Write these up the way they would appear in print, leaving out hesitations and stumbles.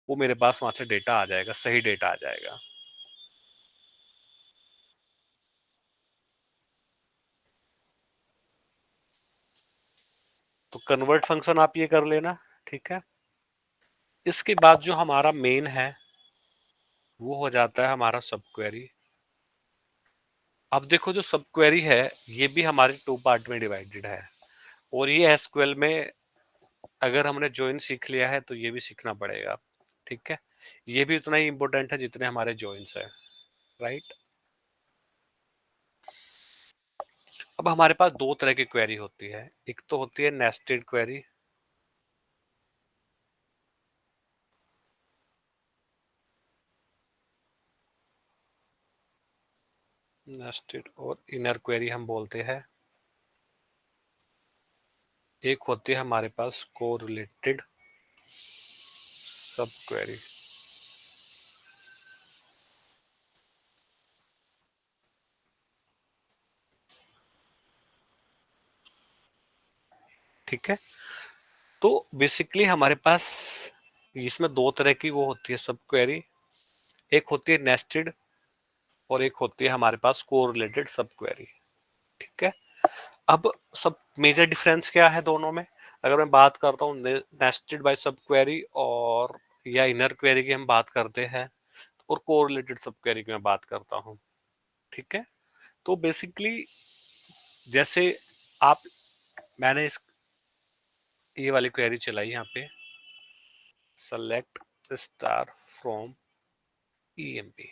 वो मेरे पास वहां से डेटा आ जाएगा, सही डेटा आ जाएगा। तो कन्वर्ट फंक्शन आप ये कर लेना, ठीक है। इसके बाद जो हमारा मेन है वो हो जाता है हमारा सब क्वेरी। अब देखो जो सब क्वेरी है ये भी हमारे 2 पार्ट में डिवाइडेड है, और ये एसक्यूएल में अगर हमने ज्वाइन सीख लिया है तो ये भी सीखना पड़ेगा, ठीक है। ये भी उतना ही इंपॉर्टेंट है जितने हमारे ज्वाइंस है, राइट। अब हमारे पास दो तरह की क्वेरी होती है, एक तो होती है नेस्टेड क्वेरी, नेस्टेड और इनर क्वेरी हम बोलते हैं। एक होती है हमारे पास कोरिलेटेड सब क्वेरी। ठीक है, तो बेसिकली हमारे पास इसमें दो तरह की वो होती है सब क्वेरी, एक होती है नेस्टेड और एक होती है हमारे पास कोरिलेटेड सब क्वेरी, ठीक है। अब सब मेजर डिफरेंस क्या है दोनों में, अगर मैं बात करता हूँ नेस्टेड बाय सब क्वेरी और या इनर क्वेरी की हम बात करते हैं, और कोरिलेटेड सब क्वेरी की मैं बात करता हूँ, ठीक है। तो बेसिकली जैसे आप, मैंने इस ये वाली क्वेरी चलाई यहाँ पे, सेलेक्ट स्टार फ्रॉम ईएमपी।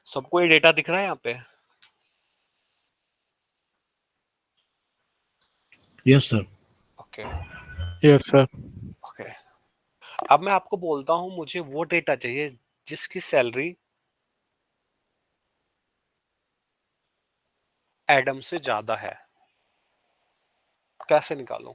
सबको ये डेटा दिख रहा है यहाँ पे? Yes sir. Okay. Yes sir. Okay, अब मैं आपको बोलता हूँ मुझे वो डेटा चाहिए जिसकी सैलरी एडम से ज्यादा है, कैसे निकालूं?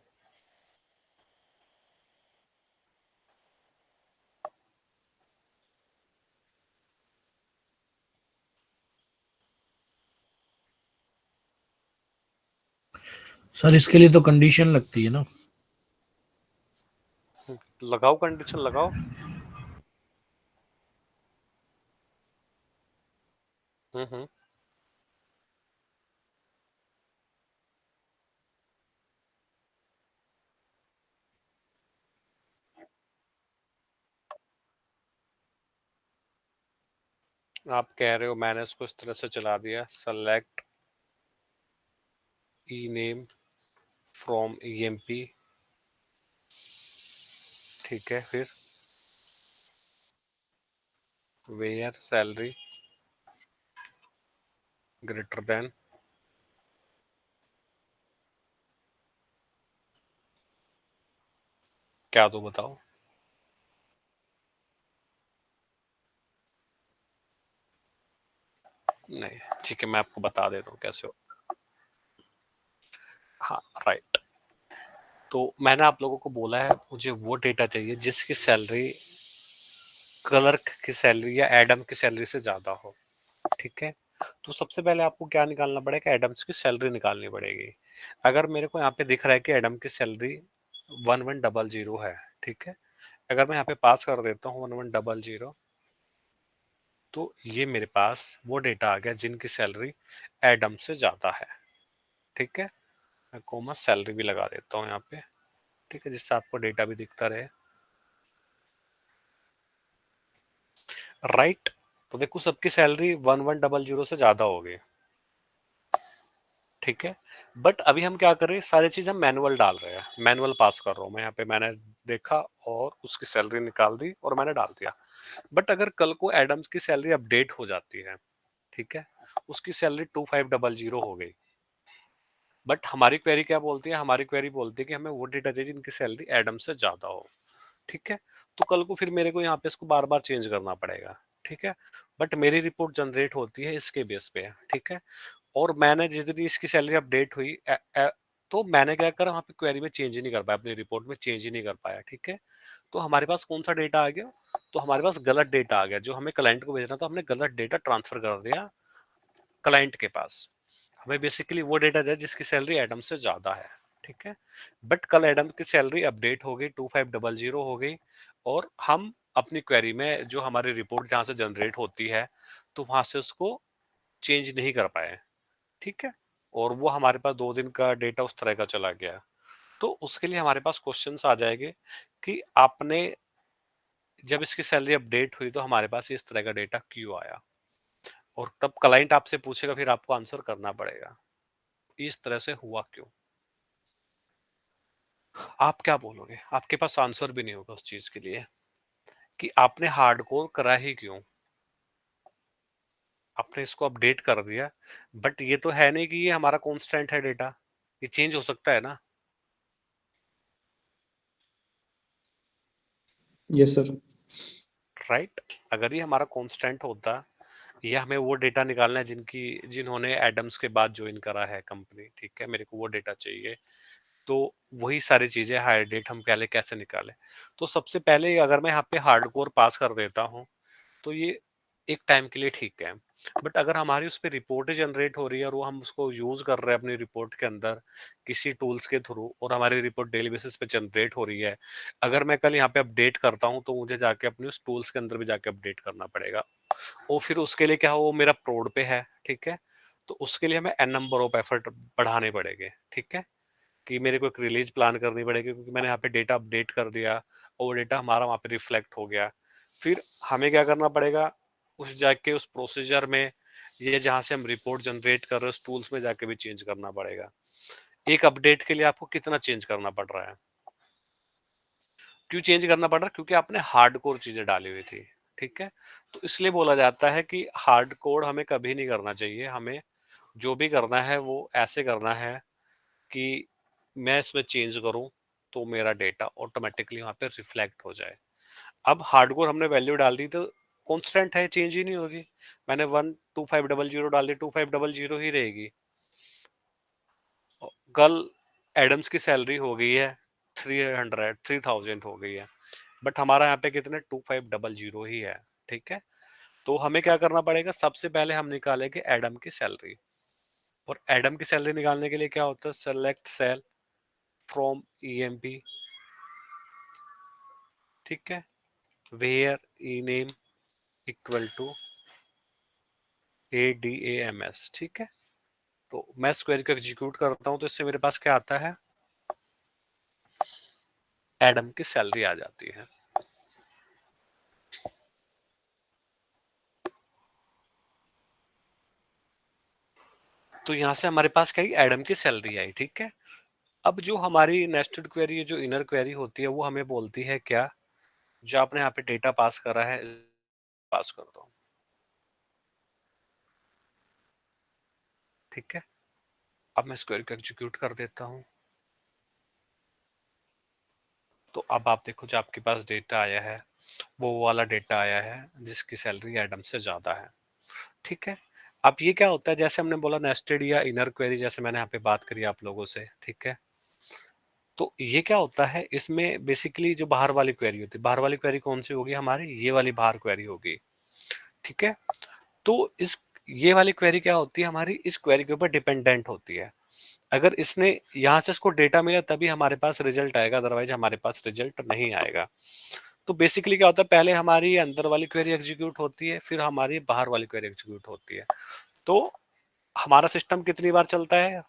सर इसके लिए तो कंडीशन लगती है ना। लगाओ, कंडीशन लगाओ। हम्म। आप कह रहे हो मैंने इसको इस तरह से चला दिया, select E name from EMP, ठीक है, फिर वेयर सैलरी ग्रेटर देन, क्या दो बताओ? नहीं, ठीक है, मैं आपको बता देता हूँ कैसे हो। हाँ, राइट। तो मैंने आप लोगों को बोला है मुझे वो डेटा चाहिए जिसकी सैलरी क्लर्क की सैलरी या एडम की सैलरी से ज्यादा हो, ठीक है। तो सबसे पहले आपको क्या निकालना पड़ेगा, एडम्स की सैलरी निकालनी पड़ेगी। अगर मेरे को यहाँ पे दिख रहा है कि एडम की सैलरी 1100 है, ठीक है, अगर मैं यहाँ पे पास कर देता हूँ 1100, तो ये मेरे पास वो डेटा आ गया जिनकी सैलरी एडम से ज्यादा है, ठीक है। मैं कोमा सैलरी भी लगा देता हूँ यहाँ पे, ठीक है, जिससे आपको डेटा भी दिखता रहे, राइट। तो देखो सबकी सैलरी 1100 से ज्यादा हो गई, ठीक है। बट अभी हम क्या कर रहे हैं, सारी चीज हम मैनुअल डाल रहे हैं, मैनुअल पास कर रहा हूँ मैं यहाँ पे, मैंने देखा और उसकी सैलरी निकाल दी और मैंने डाल दिया। बट अगर कल को एडम्स की सैलरी अपडेट हो जाती है, ठीक है, उसकी सैलरी 2500 हो गई, बट हमारी क्वेरी क्या बोलती है, हमारी क्वेरी बोलती है कि हमें वो डेटा चाहिए जिनकी सैलरी एडम से ज्यादा हो, ठीक है। तो कल को फिर मेरे को यहाँ पे इसको बार बार चेंज करना पड़ेगा, ठीक है। बट मेरी रिपोर्ट जनरेट होती है इसके बेस पे, ठीक है। और मैंने जिस दिन इसकी सैलरी अपडेट हुई तो मैंने क्या करा, वहाँ पे क्वेरी में चेंज ही नहीं कर पाया, अपनी रिपोर्ट में चेंज ही नहीं कर पाया, ठीक है। तो हमारे पास कौन सा डेटा आ गया, तो हमारे पास गलत डेटा आ गया, जो हमें क्लाइंट को भेजना था हमने गलत डेटा ट्रांसफर कर दिया क्लाइंट के पास। हमें बेसिकली वो डेटा चाहिए जिसकी सैलरी एडम से ज्यादा है, ठीक है। बट कल एडम की सैलरी अपडेट हो गई, 2500 हो गई, और हम अपनी क्वेरी में जो हमारी रिपोर्ट जहां से जनरेट होती है, तो वहां से उसको चेंज नहीं कर पाए। ठीक है। और वो हमारे पास 2 दिन का डेटा उस तरह का चला गया। तो उसके लिए हमारे पास क्वेश्चंस आ जाएंगे कि आपने जब इसकी सैलरी अपडेट हुई तो हमारे पास इस तरह का डेटा क्यों आया। और तब क्लाइंट आपसे पूछेगा, फिर आपको आंसर करना पड़ेगा इस तरह से हुआ क्यों। आप क्या बोलोगे? आपके पास आंसर भी नहीं होगा उस चीज के लिए कि आपने हार्डकोर करा ही क्यों। आपने इसको अपडेट कर दिया, बट ये तो है नहीं कि ये हमारा कांस्टेंट है डेटा, ये चेंज हो सकता है ना। Yes sir. राइट। अगर ये हमारा कांस्टेंट होता, या हमें वो डेटा निकालना है जिन्होंने एडम्स के बाद ज्वाइन करा है कंपनी, ठीक है, मेरे को वो डेटा चाहिए, तो वही सारी चीजें हायर डेट हम पहले कैसे निकालें। तो सबसे पहले अगर मैं यहाँ पे हार्डकोर पास कर देता हूँ तो ये एक टाइम के लिए ठीक है। बट अगर हमारी उस पर रिपोर्ट जनरेट हो रही है और वो हम उसको यूज कर रहे हैं अपनी रिपोर्ट के अंदर किसी टूल्स के थ्रू, और हमारी रिपोर्ट डेली बेसिस पे जनरेट हो रही है, अगर मैं कल यहाँ पे अपडेट करता हूँ तो मुझे जाके अपने उस टूल्स के अंदर भी जाके अपडेट करना पड़ेगा। और फिर उसके लिए क्या हो, वो मेरा प्रोड पे है, ठीक है, तो उसके लिए हमें एन नंबर ऑफ एफर्ट बढ़ाने पड़ेंगे। ठीक है। कि मेरे को एक रिलीज प्लान करनी पड़ेगी क्योंकि मैंने यहाँ पे डेटा अपडेट कर दिया और वो डेटा हमारा वहाँ पे रिफ्लेक्ट हो गया। फिर हमें क्या करना पड़ेगा, उस जाके उस प्रोसीजर में, ये जहाँ से हम रिपोर्ट जनरेट कर रहे हैं उस टूल्स में जाके भी चेंज करना पड़ेगा। एक अपडेट के लिए आपको कितना चेंज करना पड़ रहा है? क्यों चेंज करना पड़ रहा है? क्योंकि आपने हार्डकोर चीजें डाली हुई थी। ठीक है। तो इसलिए बोला जाता है कि हार्ड कोड हमें कभी नहीं करना चाहिए। हमें जो भी करना है वो ऐसे करना है कि मैं इसमें चेंज करूं तो मेरा डेटा ऑटोमेटिकली वहां पे रिफ्लेक्ट हो जाए। अब हार्डकोर हमने वैल्यू डाल दी तो कांस्टेंट है, चेंज ही नहीं होगी। मैंने 12500 डाल दी, 2500 ही रहेगी। कल एडम्स की सैलरी हो गई है 3000 हो गई है, बट हमारा यहाँ पे कितने 2500 ही है। ठीक है। तो हमें क्या करना पड़ेगा, सबसे पहले हम निकालेंगे एडम की सैलरी। और एडम की सैलरी निकालने के लिए क्या होता है, सेलेक्ट सेल फ्रॉम ईएमपी। ठीक है। Where E name equal to ADAMS। ठीक है। तो मैं इस क्वेरी को एग्जीक्यूट करता हूं तो इससे मेरे पास क्या आता है, एडम की सैलरी आ जाती है। तो यहां से हमारे पास क्या, एडम की सैलरी आई। ठीक है। अब जो हमारी नेस्टेड क्वेरी, जो इनर क्वेरी होती है, वो हमें बोलती है क्या, जो आपने यहाँ पे डेटा पास करा है, पास कर दो। ठीक है। अब मैं इस क्वेरी को एग्जीक्यूट कर देता हूँ। तो अब आप देखो, जो आपके पास डेटा आया है वो वाला डेटा आया है जिसकी सैलरी एडम से ज्यादा है। ठीक है। अब ये क्या होता है, जैसे हमने बोला नेस्टेड या इनर क्वेरी, जैसे मैंने यहाँ पे बात करी आप लोगों से। ठीक है। तो ये क्या होता है, इसमें बेसिकली जो बाहर वाली क्वेरी होती है, बाहर वाली क्वेरी कौन सी होगी हमारी, ये वाली बाहर क्वेरी होगी। ठीक है। तो इस ये वाली क्वेरी क्या होती है हमारी, इस क्वेरी के ऊपर डिपेंडेंट होती है। अगर इसने यहाँ से इसको डेटा मिला तभी हमारे पास रिजल्ट आएगा, अदरवाइज हमारे पास रिजल्ट नहीं आएगा। तो बेसिकली क्या होता है, पहले हमारी अंदर वाली क्वेरी एग्जीक्यूट होती है, फिर हमारी बाहर वाली क्वेरी एग्जीक्यूट होती है। तो हमारा सिस्टम कितनी बार चलता है,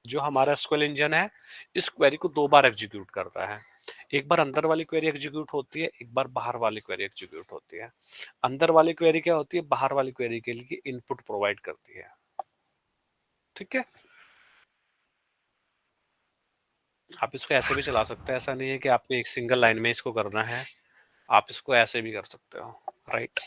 जो हमारा एसक्यूएल इंजन है इस क्वेरी को 2 बार एग्जीक्यूट करता है। एक बार अंदर वाली क्वेरी एग्जीक्यूट होती है, एक बार बाहर वाली क्वेरी एग्जीक्यूट होती है। अंदर वाली क्वेरी क्या होती है, बाहर वाली क्वेरी के लिए इनपुट प्रोवाइड करती है। ठीक है। आप इसको ऐसे भी चला सकते हैं, ऐसा नहीं है कि आपको एक सिंगल लाइन में इसको करना है, आप इसको ऐसे भी कर सकते हो। राइट।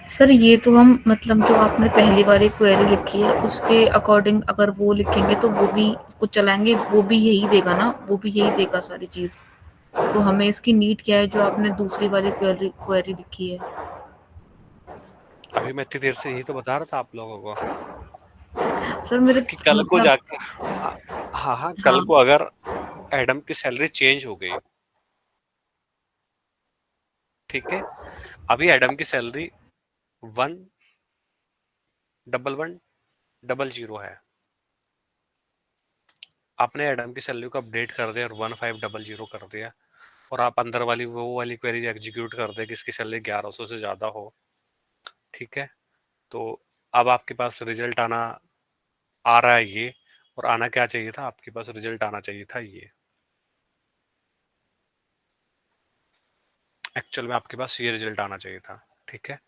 सर ये तो हम मतलब जो आपने पहली वाली क्वेरी लिखी है उसके अकॉर्डिंग अगर वो लिखेंगे तो वो भी इसको चलाएंगे, वो भी यही देगा ना, वो भी यही देगा सारी चीज। तो हमें इसकी नीड क्या है जो आपने दूसरी वाली क्वेरी लिखी है। अभी मैं इतनी देर से यही तो बता रहा था आप लोगों को सर मेरे कि कल को मतलब जाके, हाँ हाँ, कल हाँ को अगर एडम की सैलरी चेंज हो गई, ठीक है। अभी एडम की सैलरी 11100 है, आपने एडम की सैलरी को अपडेट कर दिया और 1500 कर दिया, और आप अंदर वाली वो वाली क्वेरी एग्जीक्यूट कर दे कि इसकी सैलरी 1100 से ज्यादा हो, ठीक है। तो अब आपके पास रिजल्ट आ रहा है ये, और आना क्या चाहिए था, आपके पास रिजल्ट आना चाहिए था ये। एक्चुअल में आपके पास ये रिजल्ट आना चाहिए था, ठीक है।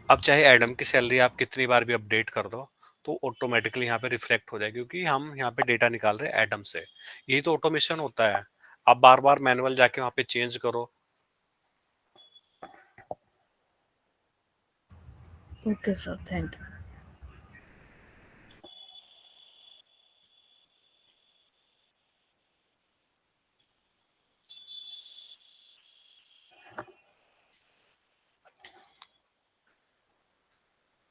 अब चाहे एडम की सैलरी आप कितनी बार भी अपडेट कर दो, तो ऑटोमेटिकली यहाँ पे रिफ्लेक्ट हो जाएगी, क्योंकि हम यहाँ पे डेटा निकाल रहे हैं एडम से। यही तो ऑटोमेशन होता है। आप बार बार मैनुअल जाके वहाँ पे चेंज करो। Okay sir, thank you.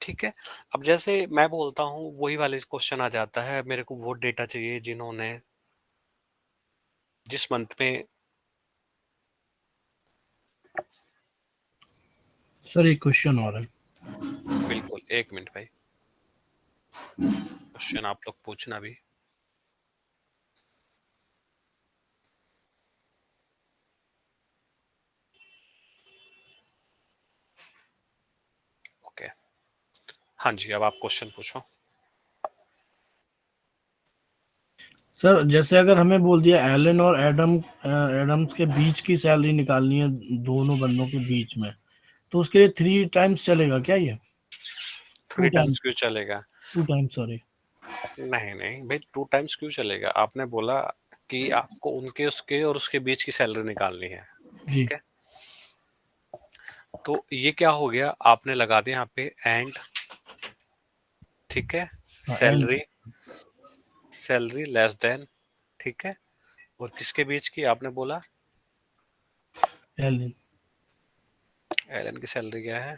ठीक है। अब जैसे मैं बोलता हूँ वही वाले क्वेश्चन आ जाता है, मेरे को वो डेटा चाहिए जिन्होंने जिस मंथ में। सर एक क्वेश्चन और है। बिल्कुल, एक मिनट भाई, क्वेश्चन आप लोग पूछना भी। ओके, हाँ जी, अब आप क्वेश्चन पूछो। सर जैसे अगर हमें बोल दिया एलन और एडम्स के बीच की सैलरी निकालनी है, दोनों बंदों के बीच में, तो उसके लिए 3 टाइम्स चलेगा क्या ये? टू 3 टाइम्स टाइम्स क्यों चलेगा? 2 टाइम्स, सॉरी। नहीं नहीं भाई, 2 टाइम्स क्यों चलेगा? आपने बोला कि आपको उनके उसके और उसके बीच की सैलरी निकालनी है, जी। ठीक है। तो ये क्या हो गया, आपने लगा दिया यहाँ पे एंड, ठीक है। हाँ, and. Salary, salary less than, ठीक है। और किसके बीच की आपने बोला? एलन। एलन की सैलरी क्या है?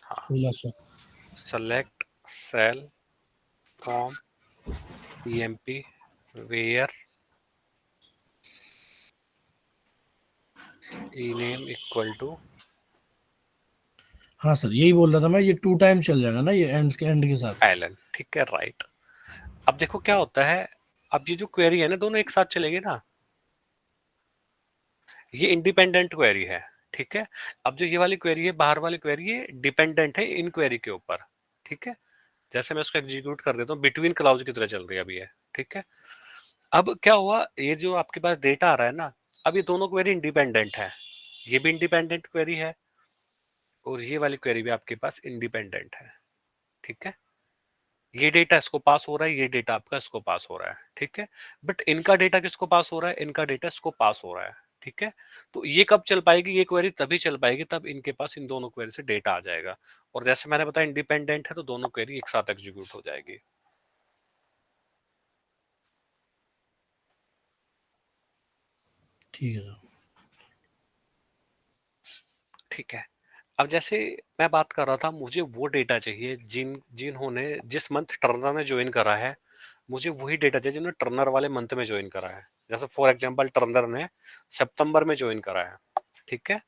हाँ, 1600। Select sal from EMP where E name equal to हाँ सर, यही बोल रहा था मैं, ये 2 टाइम्स चल जाएगा ना ये एंड के साथ। एलन, ठीक है, राइट। अब देखो क्या होता है, अब ये जो क्वेरी है ना, दोनों एक साथ चलेंगे ना, ये इंडिपेंडेंट क्वेरी है, ठीक है। अब जो ये वाली क्वेरी है, बाहर वाली क्वेरी है, डिपेंडेंट है इन क्वेरी के ऊपर, ठीक है। जैसे मैं उसको एग्जीक्यूट कर देता हूँ, बिटवीन क्लाउज की तरह चल रही है अभी ये, ठीक है। अब क्या हुआ, ये जो आपके पास डेटा आ रहा है ना, अब ये दोनों क्वेरी इंडिपेंडेंट है, ये भी इंडिपेंडेंट क्वेरी है और ये वाली क्वेरी भी आपके पास इंडिपेंडेंट है, ठीक है। ये डेटा इसको पास हो रहा है, ये डेटा आपका इसको पास हो रहा है, ठीक है। बट इनका डेटा किसको पास हो रहा है? इनका डेटा इसको पास हो रहा है, ठीक है। तो ये कब चल पाएगी? ये क्वेरी तभी चल पाएगी तब इनके पास इन दोनों क्वेरी से डेटा आ जाएगा, और जैसे मैंने बताया इंडिपेंडेंट है, तो दोनों क्वेरी एक साथ एग्जीक्यूट हो जाएगी। ठीक है सर। ठीक है। अब जैसे मैं बात कर रहा था, मुझे वो डेटा चाहिए जिन्होंने जिस मंथ टर्नर ने ज्वाइन करा है, मुझे वही डेटा चाहिए जिन्होंने टर्नर वाले मंथ में ज्वाइन करा है। जैसे फॉर एग्जांपल टर्नर ने सितंबर में ज्वाइन करा है, ठीक है।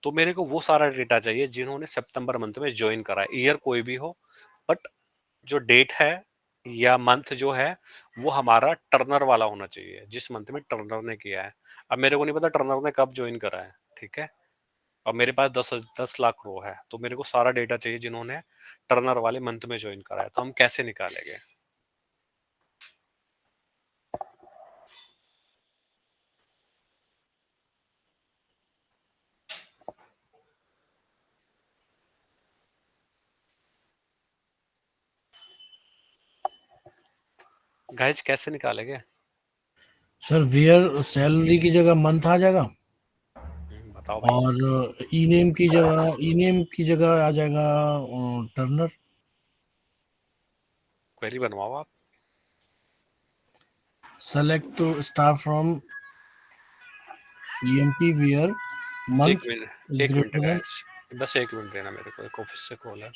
तो मेरे को वो सारा डेटा चाहिए जिन्होंने सितंबर मंथ में ज्वाइन करा है, ईयर कोई भी हो, बट जो डेट है या मंथ जो है वो हमारा टर्नर वाला होना चाहिए, जिस मंथ में टर्नर ने किया है। अब मेरे को नहीं पता टर्नर ने कब ज्वाइन करा है, ठीक है। और मेरे पास 10 लाख रो है, तो मेरे को सारा डेटा चाहिए जिन्होंने टर्नर वाले मंथ में ज्वाइन करा है। तो हम कैसे निकालेंगे? गाइज कैसे निकालेंगे? सर वेयर सैलरी की जगह मंथ आ जाएगा, बताओ भाई। और ई नेम की जगह आ जाएगा टर्नर। क्वेरी बनवाओ आप। Select star from EMP where एक मंथ मिनट, इज एक मिनट ग्रेटर देन। गाइज, बस एक मिनट देना मेरे को, एक ऑफिस से कॉल है।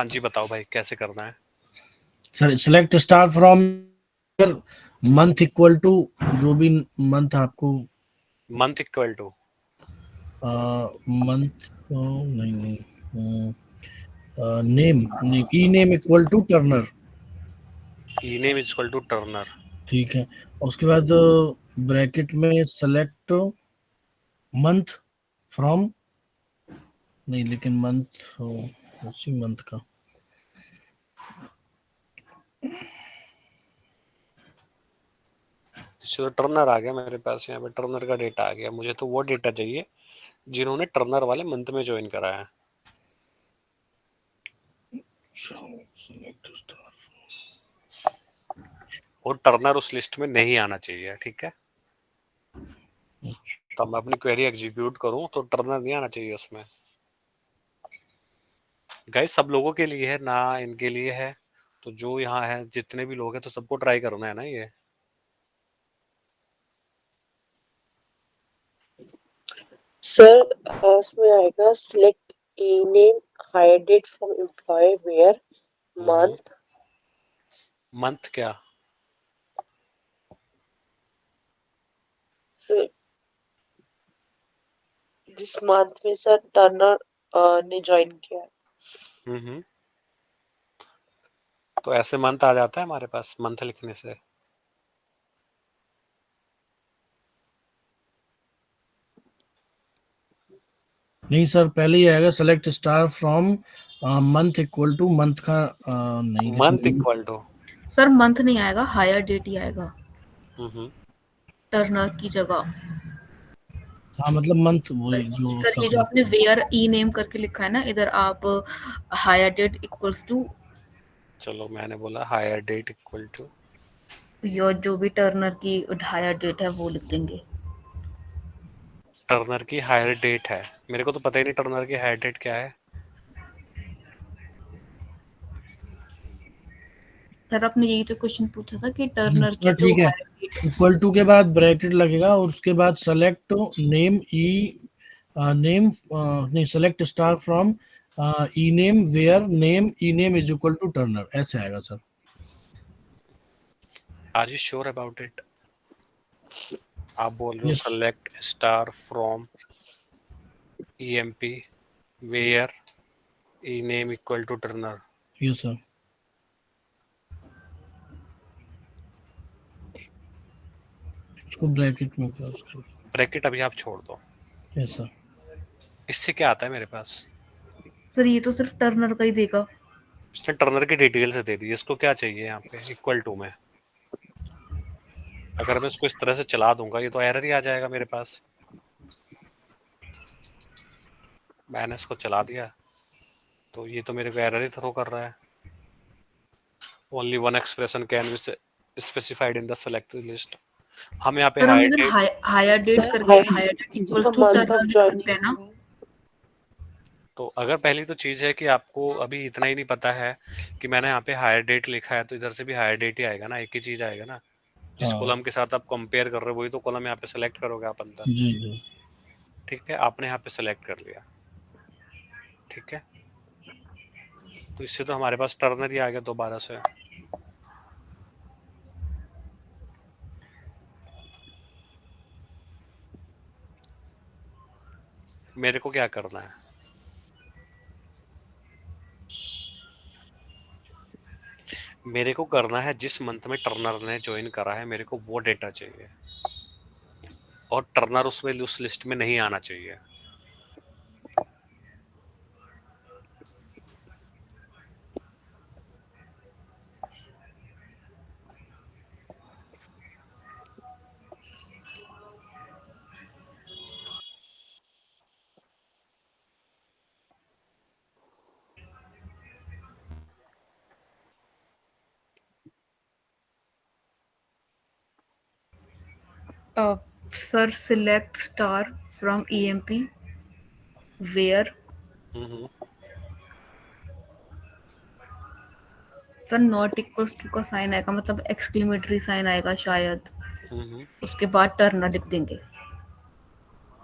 हाँ जी, बताओ भाई कैसे करना है? Sir select star from month equal to जो भी मंथ आपको मंथ इक्वल टू मंथ नहीं नहीं name E name equal to Turner. E name is equal to Turner. ठीक है, उसके बाद ब्रैकेट में सेलेक्ट मंथ फ्रॉम, नहीं लेकिन मंथ उसी मंथ का इससे तो टर्नर आ गया मेरे पास, यहाँ पे टर्नर का डेटा आ गया। मुझे तो वो डेटा चाहिए जिन्होंने टर्नर वाले मंथ में ज्वाइन करा है। और टर्नर उस लिस्ट में नहीं आना चाहिए, ठीक है? तो मैं अपनी क्वेरी एग्जीक्यूट करूं तो टर्नर नहीं आना चाहिए उसमें। गाइस सब लोगों के लिए है ना, इनके लिए है। तो जो यहाँ है जितने भी लोग हैं तो सबको ट्राई करना है ना ये। सर उसमें आएगा select E name hire date from employ where month. Month क्या? सर जिस मंथ में सर टर्नर ने ज्वाइन किया है। तो ऐसे मंथ आ जाता है हमारे पास मंथ लिखने से? नहीं सर, पहले ही आएगा select star from month equal to month का नहीं month equal to sir month नहीं आएगा, हायर डेट ही आएगा टर्नर की जगह। हाँ मतलब मंथ वही जो सर ये जो आपने वेयर ई नेम करके लिखा है ना, इधर आप हायर डेट इक्वल्स टू, चलो मैंने बोला हायर डेट इक्वल टू, यो जो भी टर्नर की हायर डेट है वो लिख देंगे। टर्नर की हायर डेट है, मेरे को तो पता ही नहीं टर्नर की हायर डेट क्या है। सर आपने यही तो क्वेश्चन पूछा था कि टर्नर सर की जो ठीक है, हायर डेट इक्वल टू के बाद ब्रैकेट लगेगा और उसके बाद सेलेक्ट नेम ई नेम नहीं select star from e name where name E name is equal to Turner, ऐसे आएगा sir. Are you sure about it? आप बोल रहे हो select star from EMP where E name equal to Turner? Yes sir. इसको bracket में close करो। Bracket अभी आप छोड़ दो। Yes sir. इससे क्या आता है मेरे पास? सर ये तो सिर्फ टर्नर का ही देगा। इसने टर्नर की डिटेल्स दे दी, इसको क्या चाहिए यहाँ पे इक्वल टू में? अगर मैं इसको इस तरह से चला दूंगा ये तो एरर ही आ जाएगा मेरे पास। मैंने इसको चला दिया तो ये तो मेरे को एरर ही थ्रो कर रहा है। Only one expression can be specified in the selected list. हम यहाँ पे सर हम हायर इधर डेट, हायर डेट करके hire date equals to Turner लिख सकते हैं ना। तो अगर पहली तो चीज है कि आपको अभी इतना ही नहीं पता है कि मैंने यहाँ पे हायर डेट लिखा है तो इधर से भी हायर डेट ही आएगा ना, एक ही चीज आएगा ना। जिस कॉलम के साथ आप कंपेयर कर रहे हो वही तो कॉलम यहाँ पे सेलेक्ट करोगे आप अंदर। जी जी ठीक है, आपने यहाँ पे सेलेक्ट कर लिया, ठीक है। तो इससे तो हमारे पास टर्नर ही आ गया दोबारा से। मेरे को क्या करना है? मेरे को करना है जिस मंथ में टर्नर ने ज्वाइन करा है मेरे को वो डेटा चाहिए, और टर्नर उसमें उस लिस्ट में नहीं आना चाहिए। Sir select star from EMP where, sir not equals to का साइन आएगा, मतलब एक्सक्लेमेटरी साइन आएगा शायद, उसके बाद टर्नर लिख देंगे।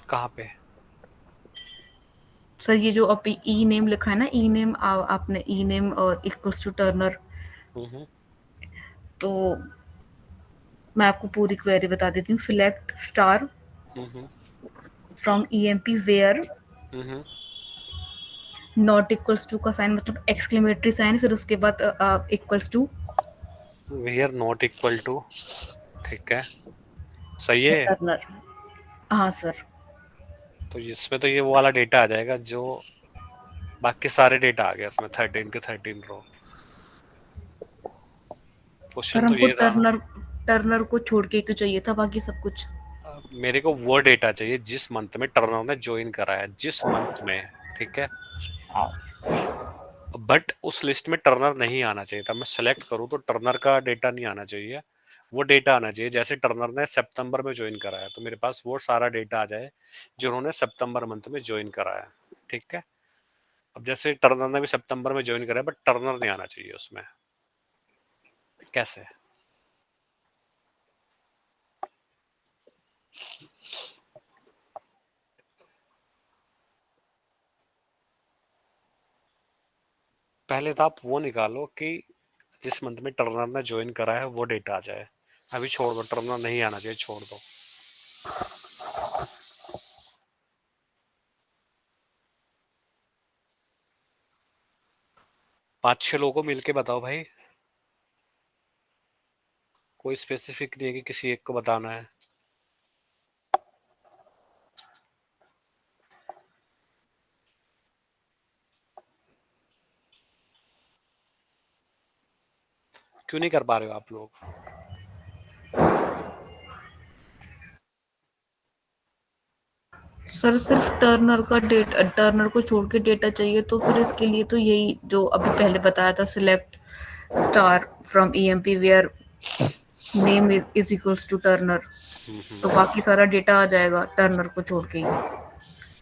कहाँ पे? सर ये जो अभी ई नेम लिखा है ना, ई नेम आपने ई नेम और इक्वल्स टू टर्नर, तो मैं आपको पूरी क्वेरी बता देती हूँ। Select star from EMP where not equals to का साइन, मतलब एक्सक्लेमेटरी साइन, फिर उसके बाद equals to where not equal to, ठीक है, सही है। टर्नर। हाँ सर। तो इसमें तो ये वो वाला डेटा आ जाएगा जो बाकी सारे डेटा आ गया इसमें, 13 के 13 रो। सर क्वेश्चन तो हमको ये था ना, टर्नर को छोड़ के ही तो चाहिए था, बाकी सब कुछ। मेरे को वो डेटा चाहिए जिस मंथ में टर्नर ने ज्वाइन करा है, जिस मंथ में, ठीक है। बट उस लिस्ट में टर्नर नहीं आना चाहिए था। मैं सेलेक्ट करूँ तो टर्नर का डेटा नहीं आना चाहिए, वो डेटा आना चाहिए जैसे टर्नर ने सितंबर में ज्वाइन करा है तो मेरे पास वो सारा डेटा आ जाए जिन्होंने सितंबर मंथ में ज्वाइन करा है, ठीक है। अब जैसे टर्नर ने भी सितंबर में ज्वाइन करा है बट टर्नर नहीं आना चाहिए उसमें, कैसे? पहले तो आप वो निकालो कि जिस मंथ में टर्नर ने ज्वाइन करा है वो डेटा आ जाए। अभी छोड़ दो, टर्नर नहीं आना चाहिए, छोड़ दो। पांच छह लोगों को मिलके बताओ भाई, कोई स्पेसिफिक नहीं है कि किसी एक को बताना है। क्यों नहीं कर पा रहे हो आप लोग? सर सिर्फ टर्नर का डेटा, टर्नर को छोड़ के डेटा चाहिए, तो फिर इसके लिए तो यही जो अभी पहले बताया था, select star from EMP where name is equals to Turner, तो बाकी सारा डेटा आ जाएगा टर्नर को छोड़ के ही।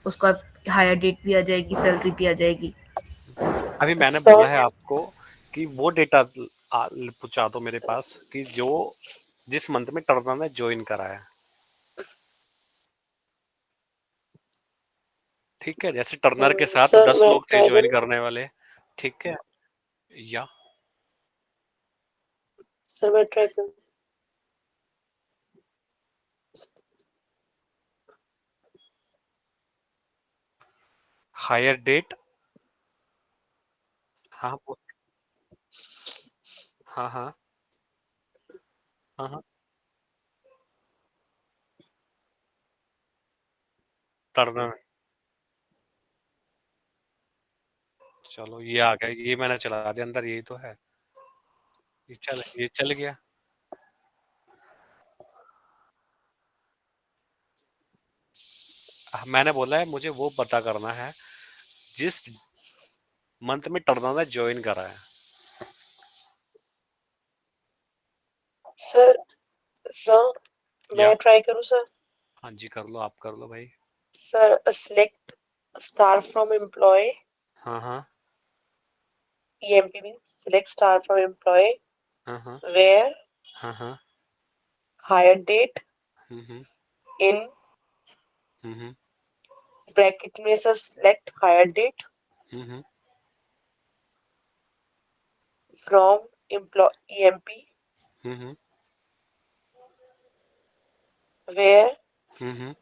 उसका हायर डेट भी आ जाएगी, सैलरी भी आ जाएगी। अभी मैंने सर बोला है आपको कि वो डेटा पूछा दो मेरे पास कि जो जिस मंथ में टर्नर ने ज्वाइन करा है, ठीक है। जैसे टर्नर के साथ सर 10 मैं लोग थे ट्राई ज्वाइन करूँ। करने वाले, ठीक है। या सर मैं ट्राई करूँ। हायर डेट, हाँ हाँ हाँ हाँ हाँ, टर्नर, चलो ये आ गया, ये मैंने चला दिया अंदर, यही तो है। ये चल गया। मैंने बोला है मुझे वो पता करना है जिस मंथ में टर्नर ने ज्वाइन करा है। सर सर या मैं ट्राई करूँ सर। हाँ जी, कर लो, आप कर लो भाई। Sir select star from employ हाँ हाँ EMP means select star from employee हाँ हाँ where हाँ हाँ hire date hmm in hmm bracket में सर select hire date hmm from employee EMP hmm where hmm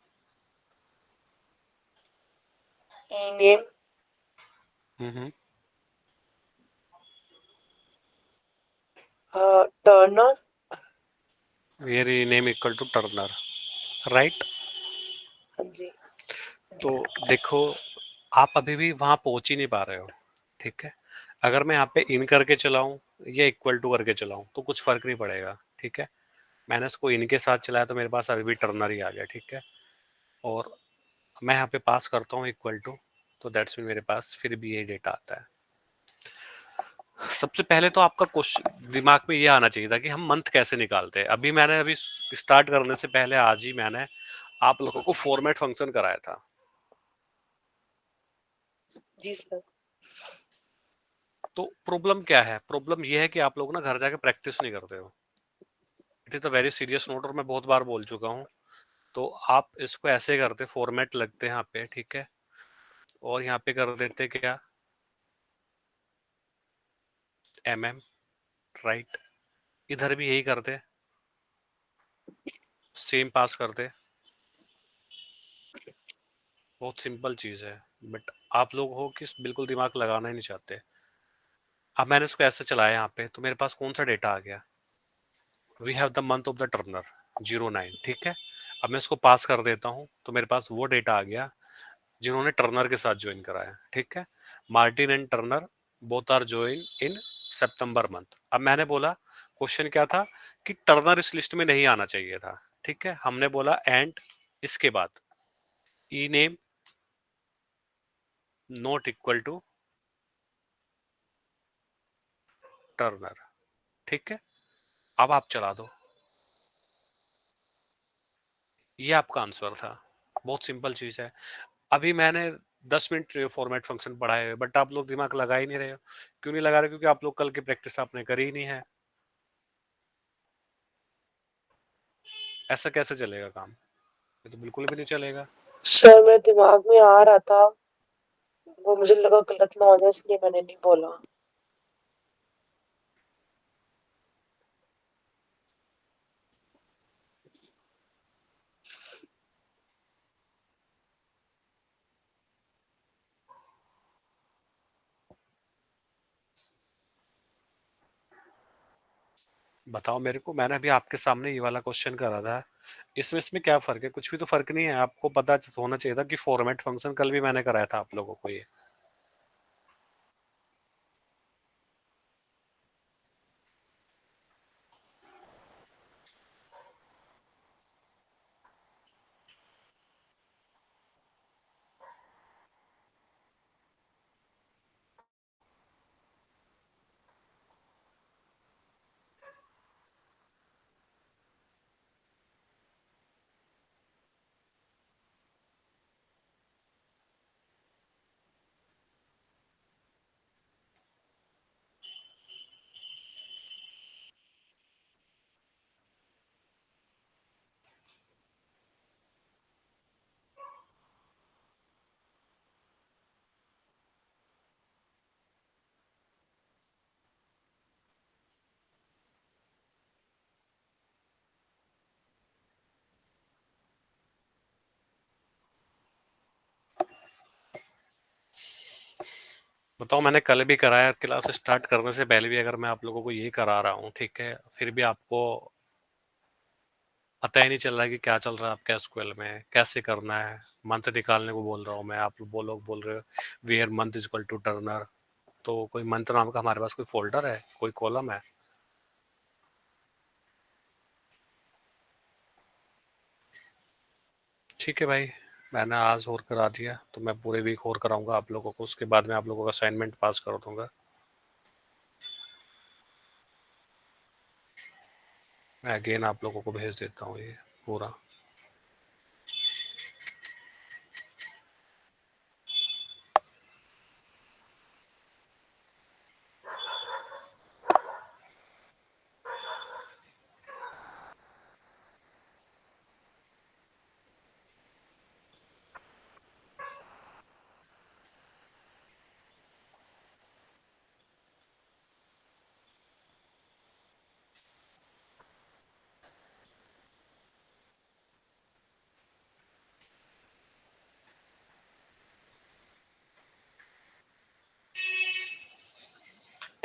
e-name hmm Turner। Where e name equal to Turner, right. हाँ जी। तो देखो, आप अभी भी वहां पहुंच ही नहीं पा रहे हो, ठीक है। अगर मैं यहाँ पे इन करके चलाऊं या इक्वल टू करके चलाऊं तो कुछ फर्क नहीं पड़ेगा, ठीक है। मैंने इसको इनके साथ चलाया तो मेरे पास अभी भी टर्नर ही आ गया, ठीक है। और मैं यहाँ पे पास करता हूँ इक्वल टू, तो दैट्स मीन मेरे पास फिर भी यही डेटा आता है। सबसे पहले तो आपका क्वेश्चन दिमाग में ये आना चाहिए था कि हम मंथ कैसे निकालते हैं। अभी स्टार्ट करने से पहले आज ही मैंने आप लोगों को फॉर्मेट फंक्शन कराया था। जी सर। तो प्रॉब्लम क्या है? प्रॉब्लम ये है कि आप लोग ना घर जाके प्रैक्टिस नहीं करते हो। It is a very serious note, और मैं बहुत बार बोल चुका हूँ। तो आप इसको ऐसे करते, फॉर्मेट लगते हैं यहाँ पे, ठीक है। और यहाँ पे कर देते क्या, mm, राइट। इधर भी यही करते, सेम पास करते। बहुत सिंपल चीज है, बट आप लोग हो कि बिल्कुल दिमाग लगाना ही नहीं चाहते। अब मैंने इसको ऐसे चलाया यहाँ पे, तो मेरे पास कौन सा डेटा आ गया, we have the month of the Turner 09, ठीक है। अब मैं इसको पास कर देता हूँ, तो मेरे पास वो डेटा आ गया जिन्होंने टर्नर के साथ ज्वाइन कराया, ठीक है। Martin and Turner both are join in September month. अब मैंने बोला, क्वेश्चन क्या था कि टर्नर इस लिस्ट में नहीं आना चाहिए था, ठीक है। हमने बोला एंड इसके बाद E name not equal to Turner, ठीक है। अब आप चला दो, ये आपका आंसर था। बहुत सिंपल चीज है। अभी मैंने 10 मिनट फॉर्मेट फंक्शन पढ़ाए हुए, बट आप लोग दिमाग लगा ही नहीं रहे हो। क्यों नहीं लगा रहे? क्योंकि आप लोग कल की प्रैक्टिस आपने करी ही नहीं है। ऐसा कैसे चलेगा काम? ये तो बिल्कुल भी नहीं चलेगा। सर मेरे दिमाग में आ रहा था, वो मुझे लगा गलत ना हो जाए, इसलिए मैंने नहीं बोला। बताओ मेरे को, मैंने अभी आपके सामने ये वाला क्वेश्चन करा था। इसमें क्या फर्क है? कुछ भी तो फर्क नहीं है। आपको पता होना चाहिए था कि फॉर्मेट फंक्शन कल भी मैंने कराया था आप लोगों को ये। बताओ, मैंने कल भी कराया, क्लास स्टार्ट करने से पहले भी अगर मैं आप लोगों को ये करा रहा हूँ, ठीक है, फिर भी आपको पता ही नहीं चल रहा है कि क्या चल रहा है आपके एसक्यूएल में, कैसे करना है। मंथ निकालने को बोल रहा हूँ मैं, आप वो लोग बोल रहे हो where month is equal to Turner. तो कोई मंथ नाम का हमारे पास कोई फोल्डर है, कोई कॉलम है? ठीक है भाई, मैंने आज और करा दिया, तो मैं पूरे वीक और कराऊंगा आप लोगों को। उसके बाद में आप लोगों का असाइनमेंट पास कर दूंगा। मैं अगेन आप लोगों को भेज देता हूँ ये पूरा।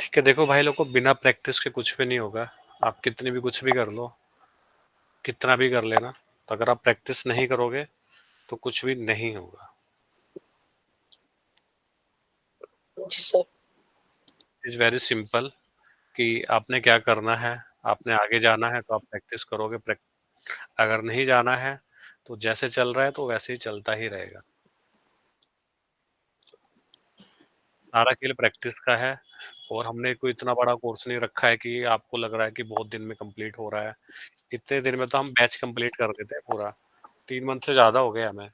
ठीक है, देखो भाई लोग को, बिना प्रैक्टिस के कुछ भी नहीं होगा। आप कितनी भी कुछ भी कर लो, कितना भी कर लेना, तो अगर आप प्रैक्टिस नहीं करोगे तो कुछ भी नहीं होगा। जी सर। इज वेरी सिंपल कि आपने क्या करना है। आपने आगे जाना है तो आप प्रैक्टिस करोगे। अगर नहीं जाना है तो जैसे चल रहा है तो वैसे ही चलता ही रहेगा। सारा खेल प्रैक्टिस का है। और हमने कोई इतना बड़ा कोर्स नहीं रखा है कि आपको लग रहा है कि बहुत दिन में कंप्लीट हो रहा है। इतने दिन में तो हम बैच कंप्लीट कर देते हैं पूरा। 3 मंथ से ज्यादा हो गया हमें।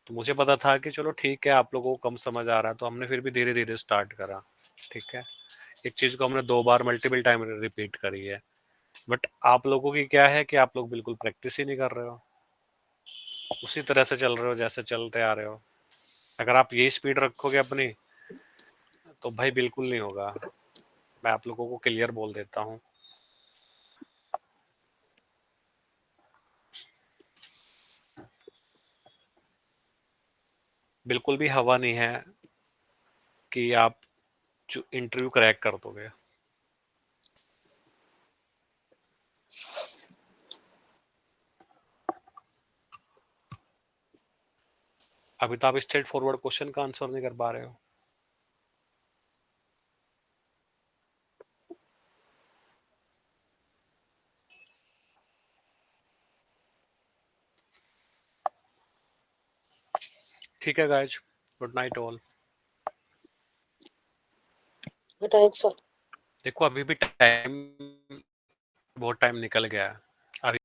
तो मुझे पता था कि चलो ठीक है, आप लोगों को कम समझ आ रहा है, तो हमने फिर भी धीरे धीरे स्टार्ट करा। ठीक है, एक चीज को हमने 2 बार मल्टीपल टाइम रिपीट करी है। बट आप लोगों की क्या है कि आप लोग बिल्कुल प्रैक्टिस ही नहीं कर रहे हो, उसी तरह से चल रहे हो जैसे चलते आ रहे हो। अगर आप ये स्पीड रखोगे अपनी तो भाई बिल्कुल नहीं होगा, मैं आप लोगों को क्लियर बोल देता हूँ। बिल्कुल भी हवा नहीं है कि आप इंटरव्यू क्रैक कर दोगे। अभी तो आप स्ट्रेट फॉरवर्ड क्वेश्चन का आंसर नहीं कर पा रहे हो। ठीक है guys, good night all. Good night sir. देखो अभी भी टाइम, बहुत टाइम निकल गया है।